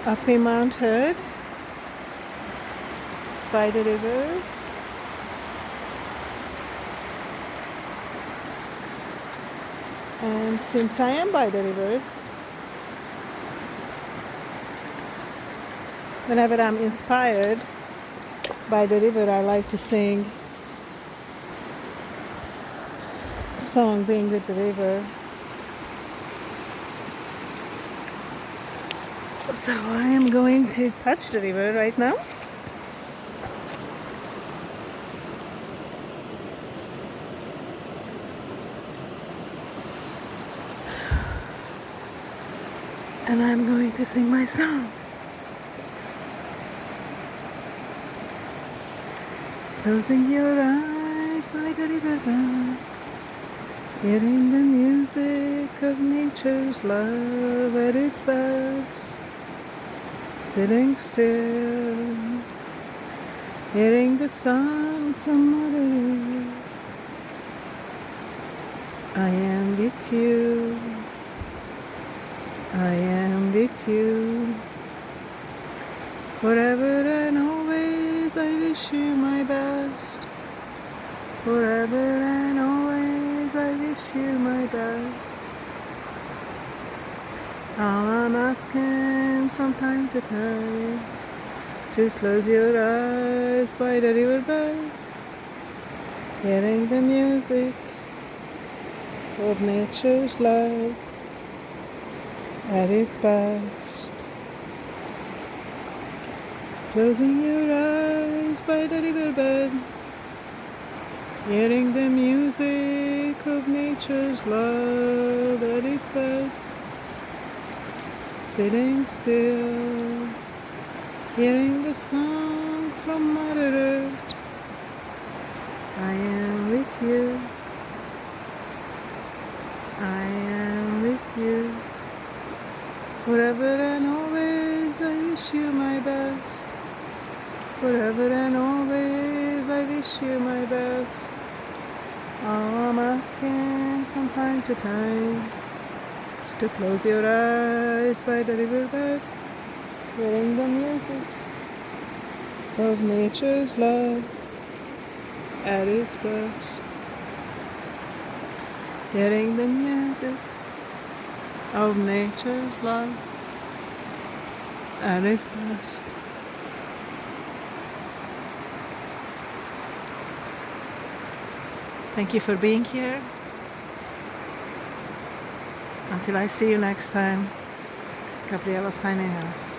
up a Mount Hood by the river. And since I am by the river, whenever I'm inspired by the river, I like to sing a song, Being with the River. So I am going to touch the river right now. And I'm going to sing my song. Closing your eyes by the river, hearing the music of nature's love at its best. Sitting still, hearing the sun from Mother Earth. I am with you. I am with you. Forever and always I wish you my best. Forever and always I wish you my best. All I'm asking from time to time, to close your eyes by the riverbed, hearing the music of nature's love at its best. Closing your eyes by the riverbed, hearing the music of nature's love at its best. Sitting still, hearing the song from Mother Earth. I am with you. I am with you. Forever and always I wish you my best. Forever and always I wish you my best. All I'm asking from time to time is to close your eyes by the riverbed, hearing the music of nature's love at its best. Hearing the music of nature's love at its best. Thank you for being here. Until I see you next time, Gabriella signing off.